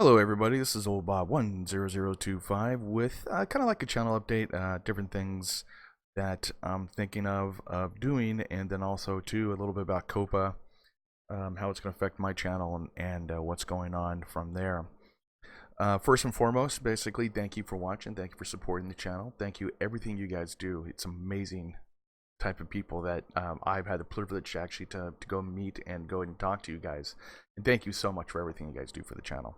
Hello everybody, this is Old Bob 10025 with kind of like a channel update, different things that I'm thinking of doing, and then also too a little bit about COPPA, how it's going to affect my channel and what's going on from there. First and foremost, basically, thank you for watching, thank you for supporting the channel, thank you everything you guys do. It's amazing type of people that I've had the privilege actually to go meet and go and talk to you guys, and thank you so much for everything you guys do for the channel.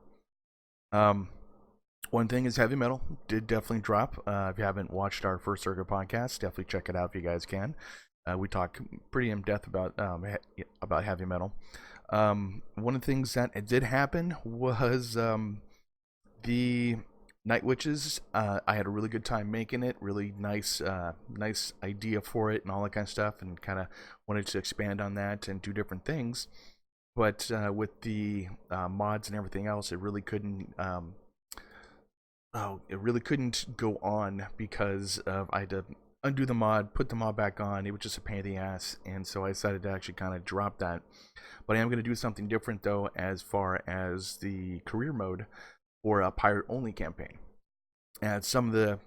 One thing is heavy metal did definitely drop. If you haven't watched our First Circuit podcast, definitely check it out if you guys can. We talk pretty in depth about heavy metal. One of the things that did happen was the Night Witches. I had a really good time making it. Really nice idea for it and all that kind of stuff, and kind of wanted to expand on that and do different things. But with the mods and everything else, it really couldn't. It really couldn't go on because I had to undo the mod, put the mod back on. It was just a pain in the ass, and so I decided to actually kind of drop that. But I am going to do something different though, as far as the career mode for a pirate-only campaign. And some of the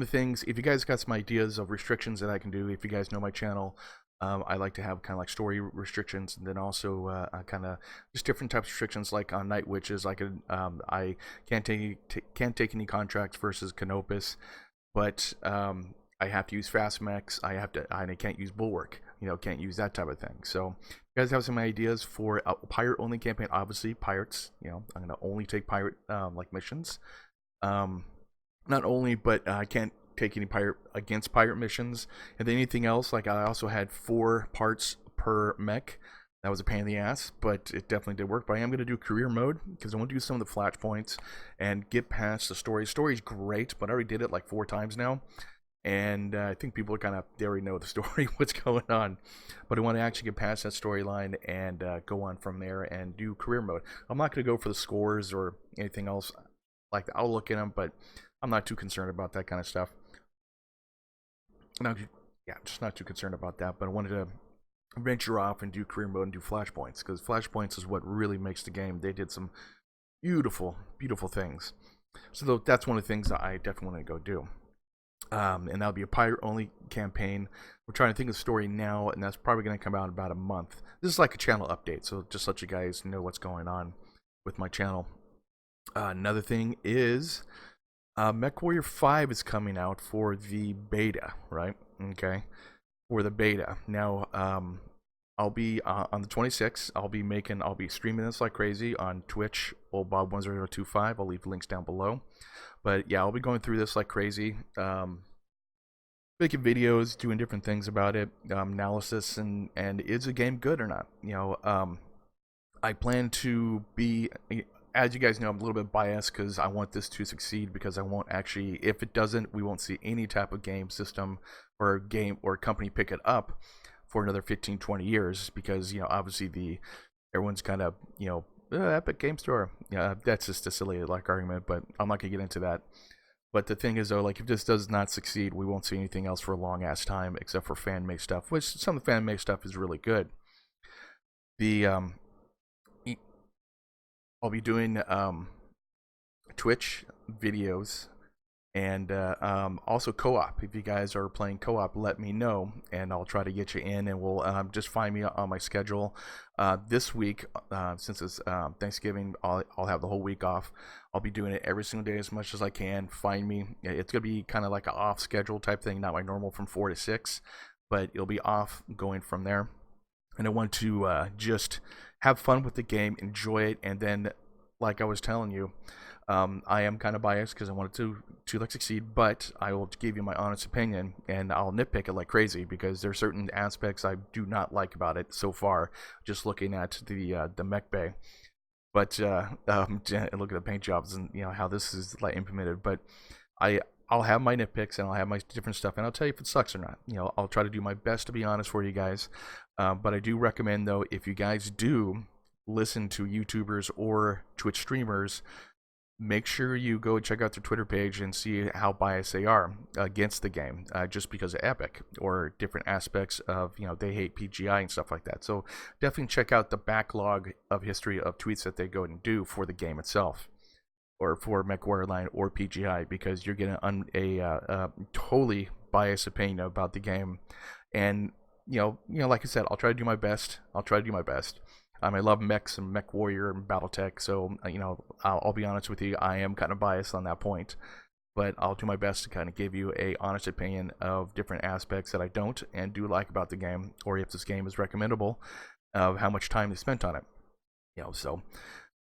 things, if you guys got some ideas of restrictions that I can do, if you guys know my channel. I like to have kind of like story restrictions, and then also kind of just different types of restrictions, like on Night Witches. I can't take any contracts versus Canopus, but I have to use fast mechs. I can't use bulwark. Can't use that type of thing. So if you guys have some ideas for a pirate only campaign. Obviously pirates. I'm gonna only take pirate like missions. Not only, but I can't take any pirate missions, and then anything else. Like, I also had 4 parts per mech. That was a pain in the ass, but it definitely did work. But I am going to do career mode because I want to do some of the flashpoints and get past the story. Story's great, but I already did it like 4 times now, and I think people are they already know the story, what's going on. But I want to actually get past that storyline and go on from there and do career mode. I'm not going to go for the scores or anything else. Like, I'll look at them, but I'm not too concerned about that kind of stuff. Just not too concerned about that. But I wanted to venture off and do career mode and do flashpoints, because flashpoints is what really makes the game. They did some beautiful things. So that's one of the things that I definitely want to go do. And that'll be a pirate only campaign. We're trying to think of the story now, and that's probably going to come out in about a month. This is like a channel update, so just let you guys know what's going on with my channel. Another thing is Mechwarrior 5 is coming out for the beta, right? Okay, for the beta. Now, I'll be on the 26th. I'll be streaming this like crazy on Twitch, OldBob10025. I'll leave links down below. But yeah, I'll be going through this like crazy, making videos, doing different things about it, analysis, and is the game good or not? I plan to be. As you guys know, I'm a little bit biased because I want this to succeed, because I won't actually, if it doesn't, we won't see any type of game system or game or company pick it up for another 15-20 years, because obviously everyone's kind of Epic Game Store. That's just a silly like argument, but I'm not gonna get into that. But the thing is though, like, if this does not succeed, we won't see anything else for a long ass time except for fan made stuff, which some of the fan made stuff is really good. I'll be doing Twitch videos, and also co-op. If you guys are playing co-op, let me know, and I'll try to get you in, and we'll just find me on my schedule. This week, since it's Thanksgiving, I'll have the whole week off. I'll be doing it every single day as much as I can. Find me. It's gonna be kind of like an off schedule type thing, not my normal from 4 to 6, but it'll be off going from there. And I want to just have fun with the game, enjoy it, and then, like I was telling you, I am kind of biased because I want it to like succeed, but I will give you my honest opinion, and I'll nitpick it like crazy because there are certain aspects I do not like about it so far. Just looking at the mech bay, but look at the paint jobs and how this is like implemented. But I'll have my nitpicks, and I'll have my different stuff, and I'll tell you if it sucks or not. I'll try to do my best to be honest for you guys. But I do recommend, though, if you guys do listen to YouTubers or Twitch streamers, make sure you go check out their Twitter page and see how biased they are against the game, just because of Epic or different aspects of, they hate PGI and stuff like that. So definitely check out the backlog of history of tweets that they go and do for the game itself. or for MechWarror line or PGI, because you're getting a totally biased opinion about the game. And like I said, I'll try to do my best. I love mechs and Mechwarrior and Battletech, so I'll be honest with you, I am kind of biased on that point. But I'll do my best to kind of give you a honest opinion of different aspects that I don't and do like about the game, or if this game is recommendable, of how much time they spent on it.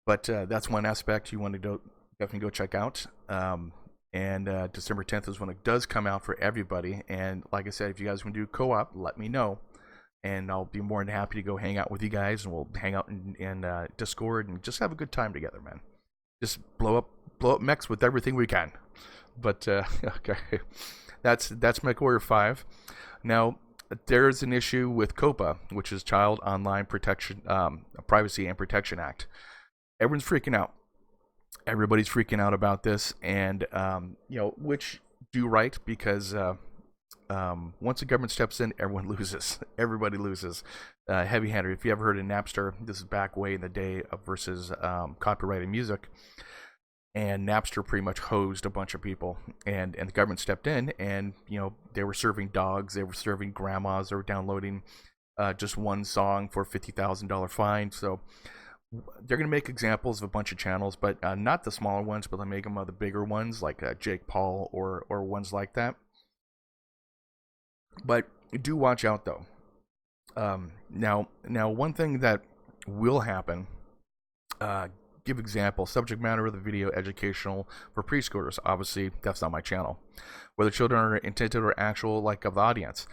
But that's one aspect you want to definitely go check out. And December 10th is when it does come out for everybody. And like I said, if you guys want to do co-op, let me know, and I'll be more than happy to go hang out with you guys, and we'll hang out in Discord and just have a good time together, man. Just blow up mechs with everything we can. But okay, that's MechWarrior 5. Now there's an issue with COPPA, which is Child Online Protection, Privacy and Protection Act. Everyone's freaking out. Everybody's freaking out about this, and which do right, because once the government steps in, everyone loses. Everybody loses. Heavy-handed. If you ever heard of Napster, this is back way in the day of versus copyrighted music. And Napster pretty much hosed a bunch of people, and the government stepped in, and they were serving dogs, they were serving grandmas, they were downloading just one song for $50,000 fine. So they're gonna make examples of a bunch of channels, but not the smaller ones, but they make them of the bigger ones, like Jake Paul or ones like that. But do watch out though. Now one thing that will happen. Give example, subject matter of the video educational for preschoolers. Obviously, that's not my channel. Whether children are intended or actual, like, of the audience.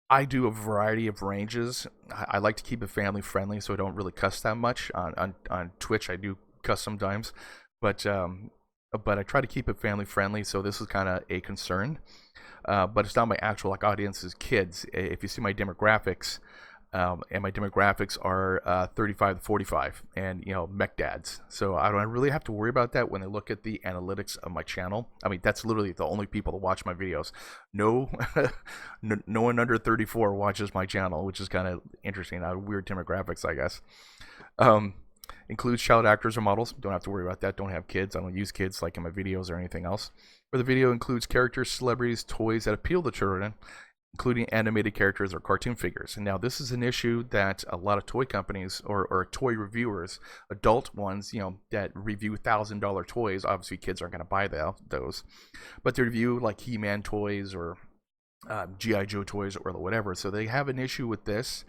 I do a variety of ranges. I like to keep it family friendly, so I don't really cuss that much. On Twitch, I do cuss sometimes, but I try to keep it family friendly, so this is kind of a concern. But it's not my actual, like, audience is kids. If you see my demographics, and my demographics are 35 to 45, and mech dads. So I don't really have to worry about that when they look at the analytics of my channel. I mean, that's literally the only people that watch my videos. No, no one under 34 watches my channel, which is kind of interesting. Weird demographics, I guess. Includes child actors or models. Don't have to worry about that. Don't have kids. I don't use kids like in my videos or anything else. Where the video includes characters, celebrities, toys that appeal to children, including animated characters or cartoon figures. And now this is an issue that a lot of toy companies or toy reviewers, adult ones, that review $1,000 toys, obviously kids aren't going to buy those, but they review like He-Man toys or G.I. Joe toys or whatever. So they have an issue with this.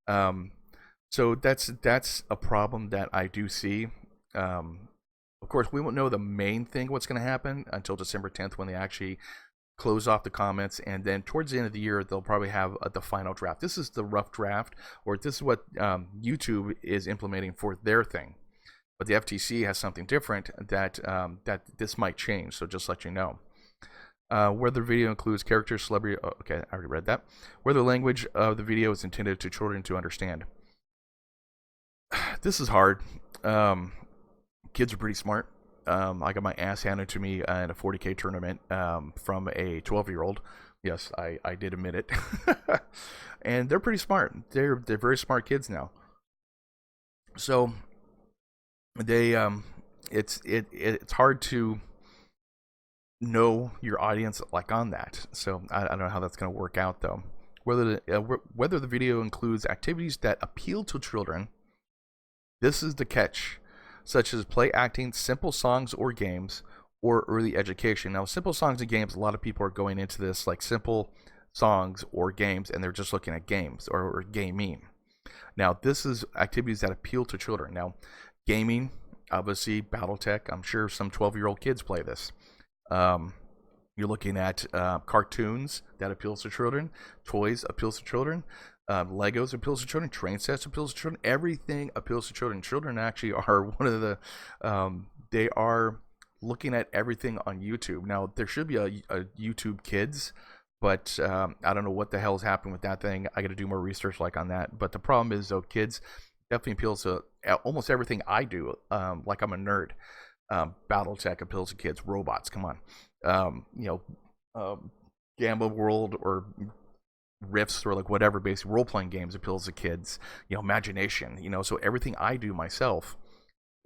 So that's a problem that I do see. Of course, we won't know the main thing, what's going to happen, until December 10th when they actually close off the comments, and then towards the end of the year they'll probably have the final draft. This is the rough draft, or this is what YouTube is implementing for their thing, but the FTC has something different that this might change, so just let you know. Whether the video includes characters, celebrity, okay, I already read that. Whether the language of the video is intended to children to understand. This is hard. Kids are pretty smart. I got my ass handed to me in a 40K tournament from a 12-year-old. Yes, I did admit it. And they're pretty smart. They're very smart kids now. So they it's hard to know your audience like on that. So I don't know how that's going to work out though. Whether the video includes activities that appeal to children. This is the catch. Such as play acting, simple songs or games, or early education. Now, simple songs and games, a lot of people are going into this like simple songs or games, and they're just looking at games or gaming. Now, this is activities that appeal to children. Now, gaming, obviously, Battletech, I'm sure some 12-year-old kids play this. You're looking at cartoons that appeals to children, toys appeals to children, Legos appeals to children, train sets appeals to children, everything appeals to children. Children actually are one of the, they are looking at everything on YouTube. Now, there should be a YouTube Kids, but I don't know what the hell's happened with that thing. I got to do more research like on that. But the problem is, though, kids definitely appeals to almost everything I do. Like I'm a nerd. Battletech appeals to kids. Robots, come on. Gamma World or Rifts or like whatever basic role-playing games appeals to kids. Imagination. So everything I do myself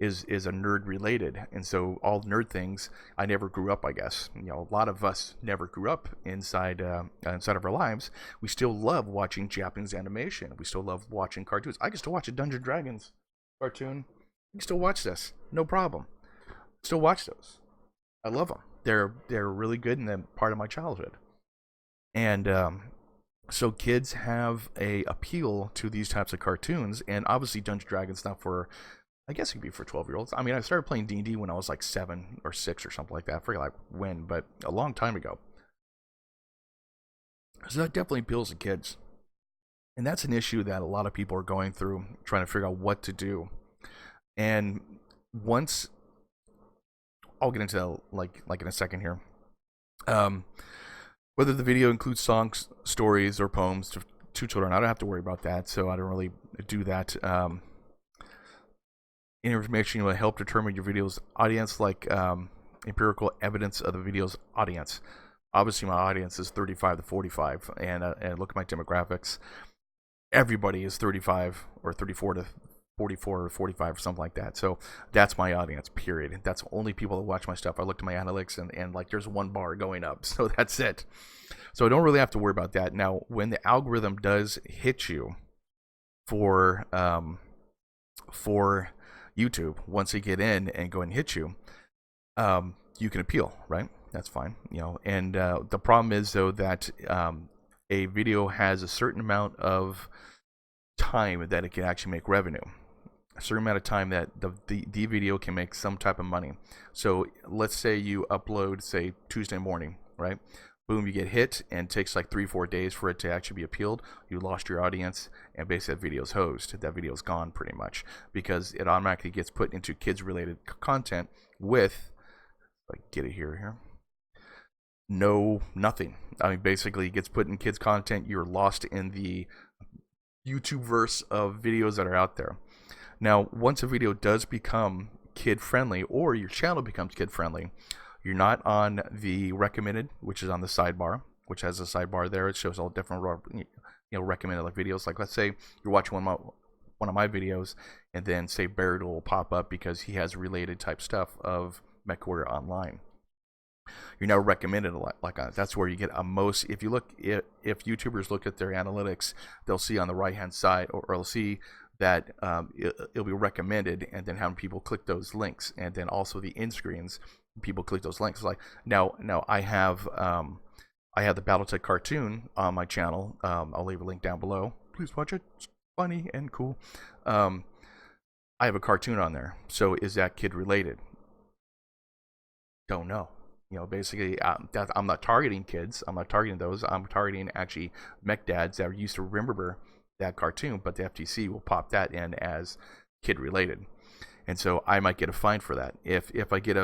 is a nerd related, and so all nerd things I never grew up. I guess a lot of us never grew up inside of our lives. We still love watching Japanese animation. We still love watching cartoons. I can still watch a Dungeons and Dragons cartoon. You can still watch this, no problem. Still watch those. I love them. They're really good and they're part of my childhood. And so kids have a appeal to these types of cartoons, and obviously Dungeons and Dragons not for, I guess it could be for 12-year-olds. I mean, I started playing D&D when I was like 7 or 6 or something like that. I forget like when, but a long time ago. So that definitely appeals to kids. And that's an issue that a lot of people are going through, trying to figure out what to do. And once, I'll get into that like in a second here. Whether the video includes songs, stories, or poems to children, I don't have to worry about that, so I don't really do that. Any information will help determine your video's audience, like empirical evidence of the video's audience. Obviously, my audience is 35 to 45, and look at my demographics. Everybody is 35 or 34 to 44 or 45 or something like that. So that's my audience, period. That's only people that watch my stuff. I looked at my analytics and like there's one bar going up. So that's it. So I don't really have to worry about that. Now, when the algorithm does hit you for YouTube, once they get in and go and hit you, you can appeal, right? That's fine. And the problem is though that a video has a certain amount of time that it can actually make revenue. A certain amount of time that the video can make some type of money. So let's say you upload, say, Tuesday morning, right? Boom, you get hit, and it takes like 3-4 days for it to actually be appealed. You lost your audience, and basically that video's hosed. That video's gone pretty much, because it automatically gets put into kids-related content with, if I get it here. No, nothing. I mean, basically, it gets put in kids' content. You're lost in the YouTube verse of videos that are out there. Now, once a video does become kid-friendly, or your channel becomes kid-friendly, you're not on the recommended, which is on the sidebar, which has a sidebar there. It shows all different recommended like videos. Like, let's say you're watching one of my videos, and then say Barrett will pop up because he has related type stuff of MechWarror online. You're now recommended a lot. Like that's where you get a most. If you look, if YouTubers look at their analytics, they'll see on the right hand side, or they'll see that it'll be recommended, and then having people click those links, and then also the end screens, people click those links. Like now I have the Battletech cartoon on my channel. I'll leave a link down below. Please watch it. It's funny and cool. I have a cartoon on there. So is that kid related? Don't know. Basically, I'm not targeting kids. I'm not targeting those. I'm targeting actually mech dads that used to remember that cartoon, but the FTC will pop that in as kid related, and so I might get a fine for that. If I get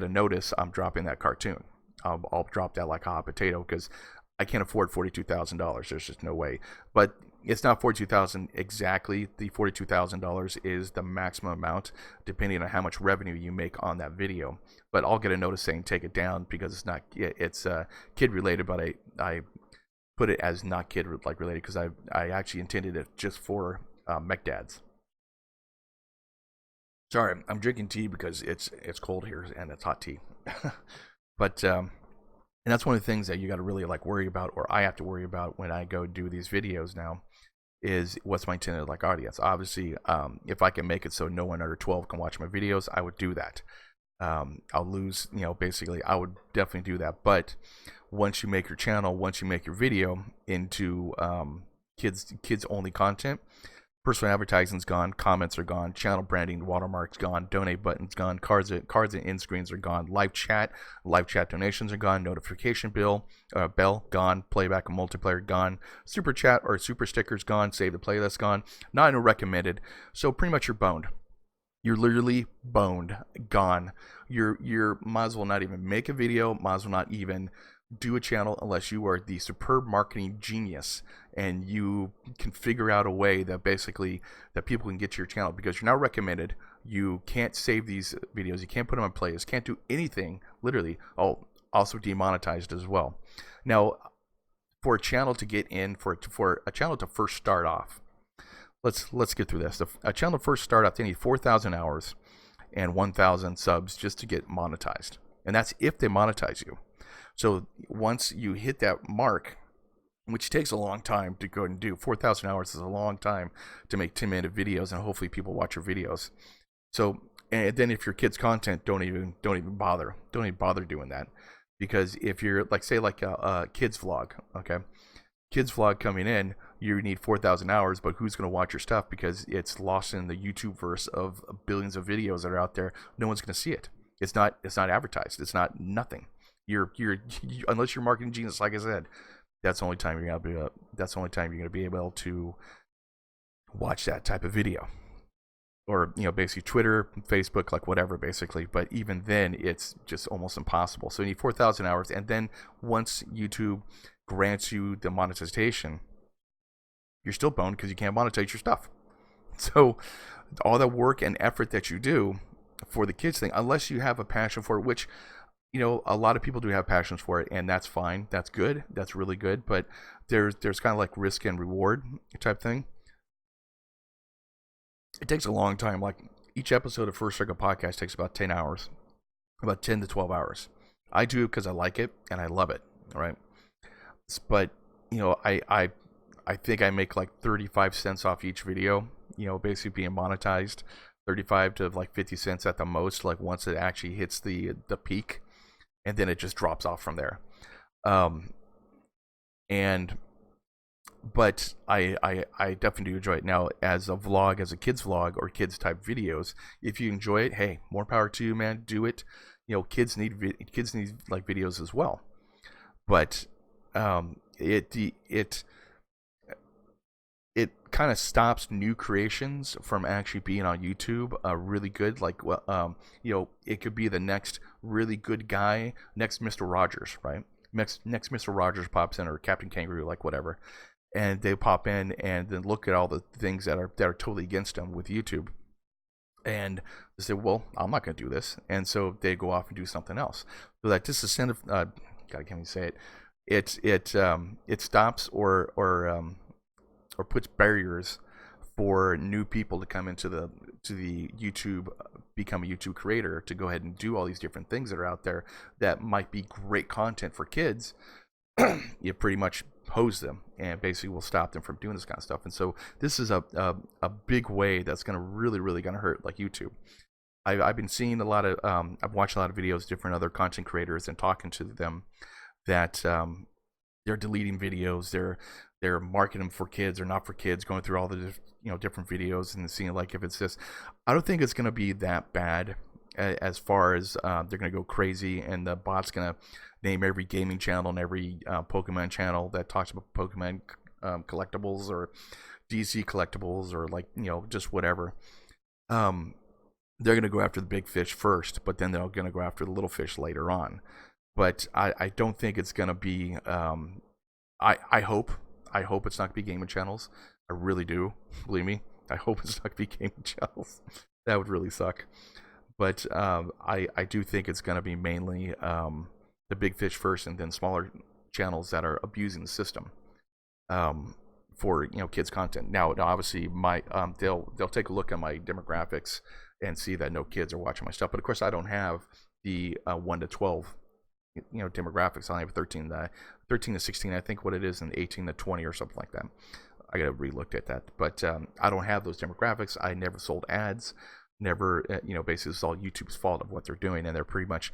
a notice, I'm dropping that cartoon. I'll drop that like a hot potato, because I can't afford $42,000. There's just no way. But it's not $42,000 exactly. The $42,000 is the maximum amount, depending on how much revenue you make on that video. But I'll get a notice saying take it down, because it's kid related. But I put it as not kid related, because I actually intended it just for mech dads. Sorry, I'm drinking tea because it's cold here and it's hot tea. But and that's one of the things that you got to really worry about, or I have to worry about when I go do these videos now, is what's my intended audience. Obviously, if I can make it so no one under 12 can watch my videos, I would do that. I'll lose, basically I would definitely do that. But once you make your channel, once you make your video into kids only content, personal advertising's gone, comments are gone, channel branding, watermarks gone, donate buttons gone, cards and end screens are gone, live chat donations are gone, notification bell gone, playback and multiplayer gone, super chat or super stickers gone, save the playlist gone, not even recommended. So pretty much you're boned. You're literally boned, gone. You're might as well not even make a video, might as well not even do a channel, unless you are the superb marketing genius and you can figure out a way that basically that people can get to your channel, because you're not recommended. You can't save these videos, you can't put them on playlists, can't do anything, literally. Also demonetized as well. Now, for a channel to get in, for a channel to first start off, let's get through this. A channel to first start off, they need 4,000 hours. and 1,000 subs just to get monetized. And that's if they monetize you. So once you hit that mark, which takes a long time to go and do, 4,000 hours is a long time to make 10-minute videos, and hopefully people watch your videos. So, and then if your kids' content, don't even bother doing that, because if you're like, say like a kids vlog, okay, kids vlog coming in, you need 4,000 hours, but who's going to watch your stuff because it's lost in the YouTube verse of billions of videos that are out there? No one's going to see it. It's not advertised. It's not nothing. You're unless you're marketing genius, like I said, that's the only time you're going to be able to watch that type of video. Or, you know, basically Twitter, Facebook, like whatever, basically. But even then, it's just almost impossible. So you need 4,000 hours. And then once YouTube grants you the monetization, you're still boned because you can't monetize your stuff. So all the work and effort that you do for the kids thing, unless you have a passion for it, which, you know, a lot of people do have passions for it, and that's fine. That's good. That's really good. But there's kind of like risk and reward type thing. It takes a long time. Like each episode of First Circle Podcast takes about 10 hours, about 10 to 12 hours. I do it because I like it and I love it. All right. But, you know, I think I make like 35 cents off each video, you know, basically being monetized, 35 to like 50 cents at the most, like once it actually hits the peak, and then it just drops off from there. But I definitely do enjoy it. Now, as a vlog, as a kids vlog or kids type videos, if you enjoy it, hey, more power to you, man. Do it. You know, kids need like videos as well. But it kind of stops new creations from actually being on YouTube really good. Like, you know, it could be the next really good guy, next Mr. Rogers, right? Next Mr. Rogers pops in, or Captain Kangaroo, like whatever. And they pop in and then look at all the things that are totally against them with YouTube, and they say, well, I'm not going to do this, and so they go off and do something else. So that disincentive, God, I can't even say it. It stops or puts barriers for new people to come into the YouTube, become a YouTube creator, to go ahead and do all these different things that are out there that might be great content for kids. You pretty much hose them and basically will stop them from doing this kind of stuff. And so this is a big way that's going to really going to hurt like YouTube. I've been seeing a lot of I've watched a lot of videos, different other content creators, and talking to them that they're deleting videos, they're marketing them for kids or not for kids, going through all the different videos and seeing like if it's this. I don't think it's going to be that bad as far as they're going to go crazy and the bot's going to name every gaming channel and every Pokemon channel that talks about Pokemon collectibles or DC collectibles or like, just whatever. They're going to go after the big fish first, but then they're going to go after the little fish later on. But I don't think it's going to be, I hope it's not going to be gaming channels. I really do. Believe me. I hope it's not going to be gaming channels. That would really suck. But I do think it's going to be mainly the big fish first, and then smaller channels that are abusing the system for kids content. Now obviously they'll take a look at my demographics and see that no kids are watching my stuff. But of course I don't have the 1 to 12 demographics. I have 13 to 16, I think what it is, and 18 to 20 or something like that. I gotta re-look at that. But I don't have those demographics. I never sold ads. Never, basically it's all YouTube's fault of what they're doing, and they're pretty much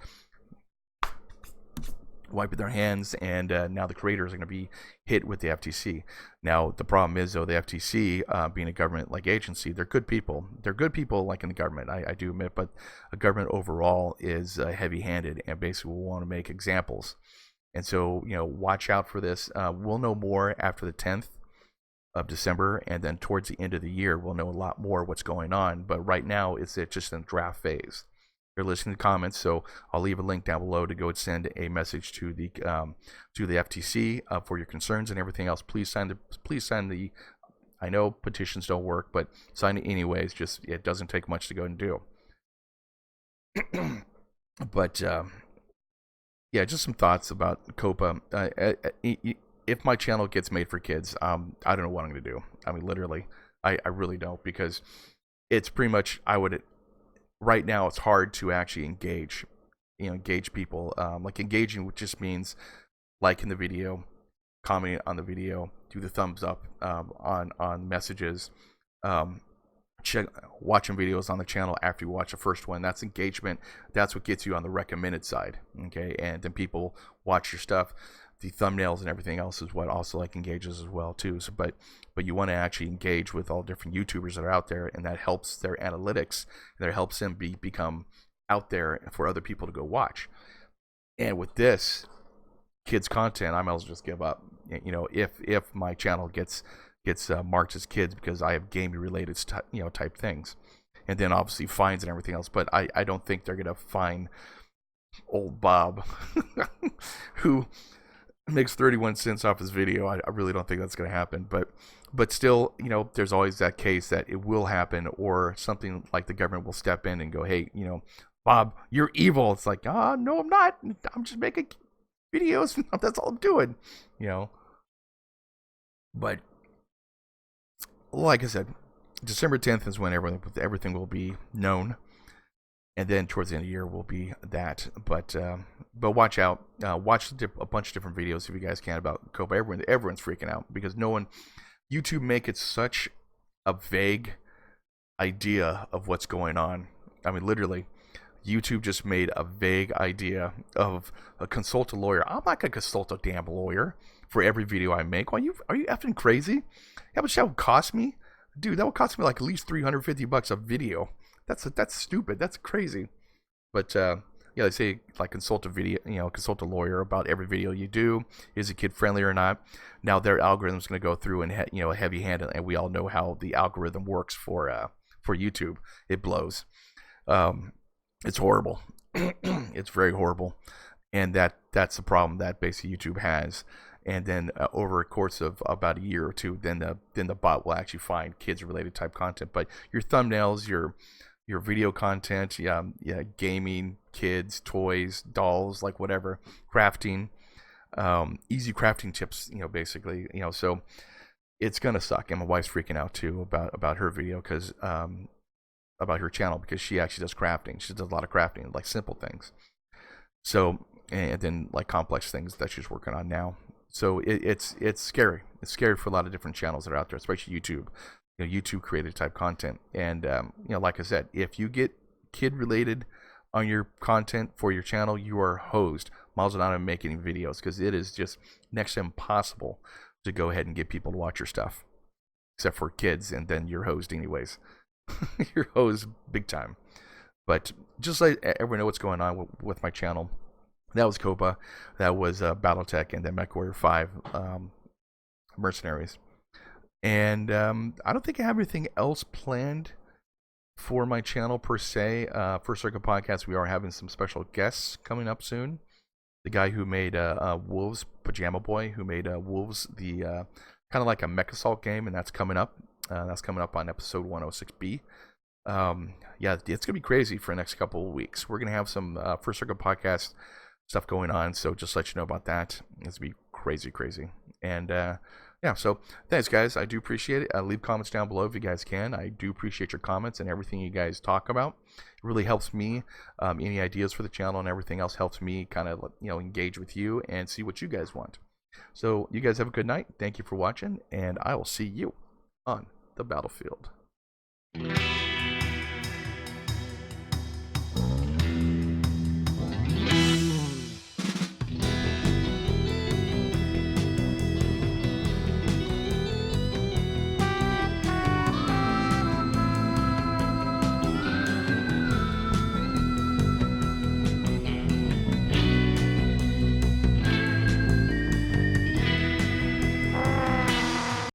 wiping their hands, and now the creators are going to be hit with the FTC. Now the problem is, though, the FTC being a government like agency, they're good people. They're good people like in the government, I do admit, but a government overall is heavy-handed and basically will want to make examples. And so, watch out for this. We'll know more after the 10th of December, and then towards the end of the year we'll know a lot more what's going on. But right now it's just in draft phase. You're listening to comments, so I'll leave a link down below to go and send a message to the FTC for your concerns and everything else. Please sign the. I know petitions don't work, but sign it anyways. Just it doesn't take much to go and do. But yeah, just some thoughts about COPPA. If my channel gets made for kids, I don't know what I'm going to do. I mean, literally, I really don't, because it's pretty much, I would right now it's hard to actually engage people. Like engaging, which just means liking the video, commenting on the video, do the thumbs up on messages, check watching videos on the channel after you watch the first one. That's engagement. That's what gets you on the recommended side. Okay, and then people watch your stuff. The thumbnails and everything else is what also like engages as well too. So, but you want to actually engage with all different YouTubers that are out there, and that helps their analytics, and that helps them become out there for other people to go watch. And with this kids content, I might as well just give up. You know, if my channel gets marked as kids because I have gaming related type things, and then obviously fines and everything else. But I don't think they're gonna fine old Bob who makes 31 cents off his video. I really don't think that's gonna happen. But still, you know, there's always that case that it will happen, or something like the government will step in and go, hey, you know, Bob, you're evil. It's like, no, I'm not. I'm just making videos. That's all I'm doing, you know. But like I said, December 10th is when everything will be known, and then towards the end of the year will be that. But watch out, watch a bunch of different videos if you guys can about COPPA. Everyone's freaking out because YouTube make it such a vague idea of what's going on. I mean, literally, YouTube just made a vague idea of consult a lawyer. I'm not gonna consult a damn lawyer for every video I make. Are you effing crazy? How much that would cost me? Dude, that would cost me like at least $350 a video. That's stupid. That's crazy. But yeah, they say like consult a lawyer about every video you do. Is it kid friendly or not? Now their algorithm's going to go through and heavy handed, and we all know how the algorithm works for YouTube. It blows. It's horrible. It's very horrible, and that's the problem that basically YouTube has. And then over a course of about a year or two, then the bot will actually find kids related type content. But your thumbnails, your video content, gaming, kids, toys, dolls, like whatever, crafting, easy crafting tips, basically, so it's gonna suck. And my wife's freaking out too about her video because about her channel, because she actually does crafting. She does a lot of crafting, like simple things. So, and then like complex things that she's working on now. So it's scary. It's scary for a lot of different channels that are out there, especially YouTube. YouTube created type content. And like I said, if you get kid related on your content for your channel, you are hosed. Might as well not even make any videos, because it is just next to impossible to go ahead and get people to watch your stuff, except for kids, and then you're hosed anyways. You're hosed big time. But just let everyone know what's going on with my channel. That was COPPA. That was Battletech, and then Mechwarrior 5 Mercanieres. And I don't think I have anything else planned for my channel per se. First Circuit Podcast, we are having some special guests coming up soon. The guy who made Wolves, Pajama Boy, who made Wolves, the kind of like a mech assault game, and that's coming up. That's coming up on episode 106B. Yeah, it's going to be crazy for the next couple of weeks. We're going to have some First Circuit Podcast stuff going on, so just let you know about that. It's going to be crazy. And yeah, so thanks, guys. I do appreciate it. Leave comments down below if you guys can. I do appreciate your comments and everything you guys talk about. It really helps me. Any ideas for the channel and everything else helps me kind of engage with you and see what you guys want. So you guys have a good night. Thank you for watching, and I will see you on the battlefield.